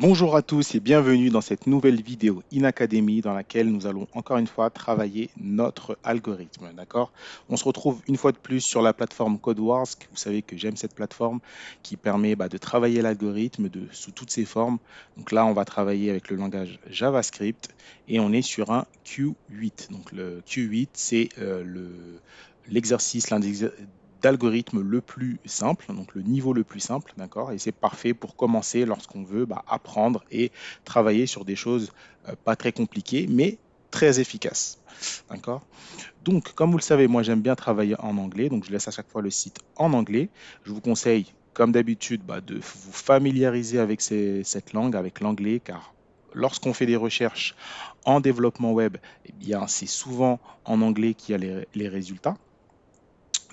Bonjour à tous et bienvenue dans cette nouvelle vidéo InAcademy dans laquelle nous allons encore une fois travailler notre algorithme. D'accord? On se retrouve une fois de plus sur la plateforme CodeWars. Vous savez que j'aime cette plateforme qui permet de travailler l'algorithme sous toutes ses formes. Donc là, on va travailler avec le langage JavaScript et on est sur un Q8. Donc le Q8, c'est l'exercice, l'un des d'algorithme le plus simple, donc le niveau le plus simple, d'accord? Et c'est parfait pour commencer lorsqu'on veut apprendre et travailler sur des choses pas très compliquées, mais très efficaces, d'accord? Donc, comme vous le savez, moi j'aime bien travailler en anglais, donc je laisse à chaque fois le site en anglais. Je vous conseille, comme d'habitude, de vous familiariser avec cette langue, avec l'anglais, car lorsqu'on fait des recherches en développement web, eh bien, c'est souvent en anglais qu'il y a les résultats.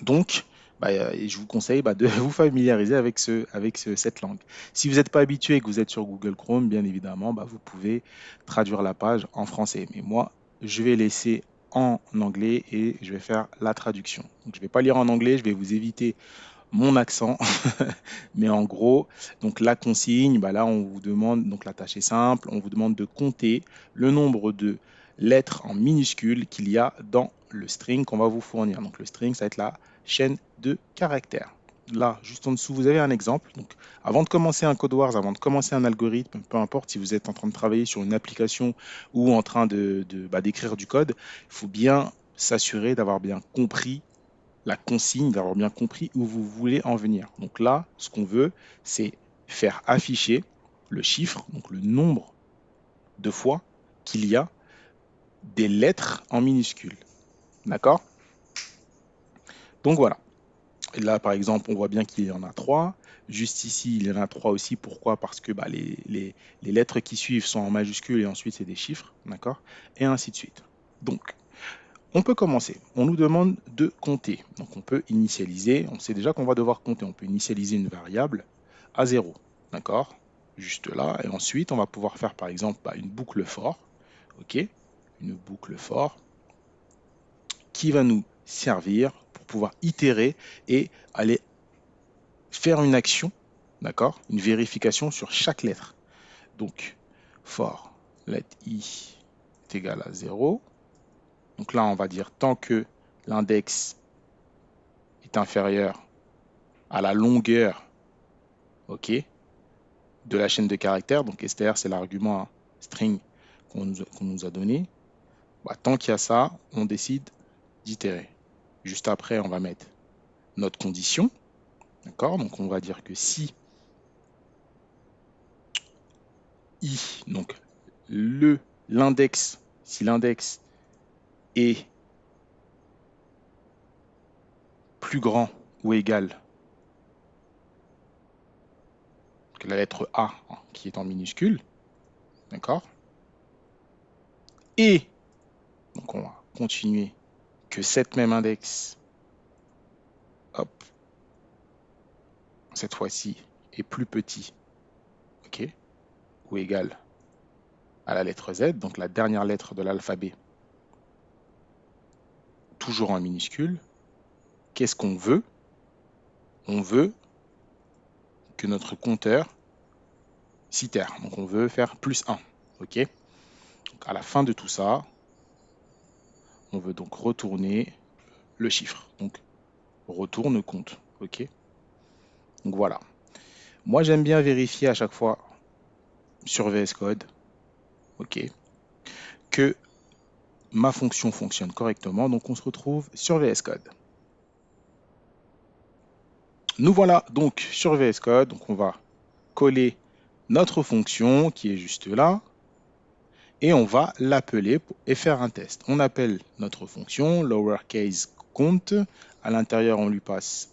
Donc, je vous conseille de vous familiariser avec cette langue. Si vous n'êtes pas habitué et que vous êtes sur Google Chrome, bien évidemment, vous pouvez traduire la page en français. Mais moi, je vais laisser en anglais et je vais faire la traduction. Donc, je ne vais pas lire en anglais, je vais vous éviter mon accent. Mais en gros, donc la consigne, là, on vous demande, donc la tâche est simple, on vous demande de compter le nombre de lettres en minuscules qu'il y a dans le string qu'on va vous fournir. Donc le string, ça va être la chaîne de caractères. Là, juste en dessous, vous avez un exemple. Donc, avant de commencer un CodeWars, avant de commencer un algorithme, peu importe si vous êtes en train de travailler sur une application ou en train d'écrire du code, il faut bien s'assurer d'avoir bien compris la consigne, d'avoir bien compris où vous voulez en venir. Donc là, ce qu'on veut, c'est faire afficher le chiffre, donc le nombre de fois qu'il y a des lettres en minuscules. D'accord? Donc voilà. Et là, par exemple, on voit bien qu'il y en a trois. Juste ici, il y en a trois aussi. Pourquoi? Parce que les lettres qui suivent sont en majuscules et ensuite c'est des chiffres. D'accord? Et ainsi de suite. Donc, on peut commencer. On nous demande de compter. Donc on peut initialiser. On sait déjà qu'on va devoir compter. On peut initialiser une variable à 0. D'accord? Juste là. Et ensuite, on va pouvoir faire par exemple une boucle for. OK? Une boucle for qui va nous servir pour pouvoir itérer et aller faire une action. D'accord? Une vérification sur chaque lettre. Donc, for let i est égal à 0. Donc là, on va dire tant que l'index est inférieur à la longueur, OK, de la chaîne de caractères. Donc str, c'est l'argument string qu'on nous a donné. Tant qu'il y a ça, on décide d'itérer. Juste après, on va mettre notre condition. D'accord? Donc on va dire que si i, donc si l'index est plus grand ou égal que la lettre A qui est en minuscule, d'accord? Et donc on va continuer que cette même index, hop, cette fois-ci, est plus petit, ok, ou égal à la lettre Z, donc la dernière lettre de l'alphabet, toujours en minuscule. Qu'est-ce qu'on veut? On veut que notre compteur s'itère. Donc on veut faire plus 1. Ok. Donc à la fin de tout ça, on veut donc retourner le chiffre. Donc retourne compte. Ok. Donc voilà. Moi j'aime bien vérifier à chaque fois sur VS Code, ok, que ma fonction fonctionne correctement. Donc on se retrouve sur VS Code. Nous voilà donc sur VS Code. Donc on va coller notre fonction qui est juste là et on va l'appeler et faire un test. On appelle notre fonction lowercase count. À l'intérieur, on lui passe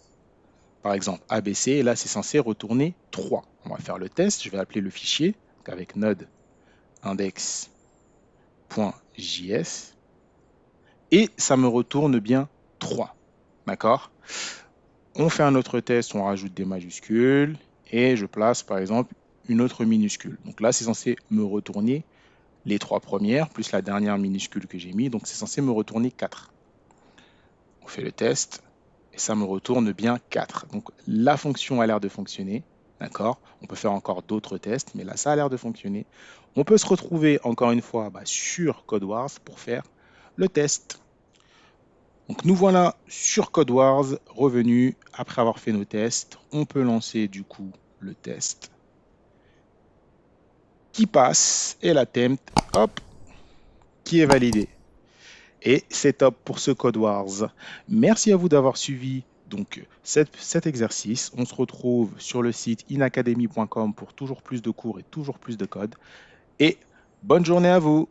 par exemple ABC et là, c'est censé retourner 3. On va faire le test. Je vais appeler le fichier avec node index.js et ça me retourne bien 3. D'accord? On fait un autre test, on rajoute des majuscules et je place par exemple une autre minuscule. Donc là, c'est censé me retourner les trois premières, plus la dernière minuscule que j'ai mis. Donc c'est censé me retourner 4. On fait le test et ça me retourne bien 4. Donc la fonction a l'air de fonctionner. D'accord? On peut faire encore d'autres tests, mais là, ça a l'air de fonctionner. On peut se retrouver encore une fois sur CodeWars pour faire le test. Donc nous voilà sur CodeWars, revenus après avoir fait nos tests. On peut lancer du coup le test qui passe et l'attempt, hop, qui est validé. Et c'est top pour ce Code Wars. Merci à vous d'avoir suivi donc cet exercice. On se retrouve sur le site inacademy.com pour toujours plus de cours et toujours plus de code. Et bonne journée à vous.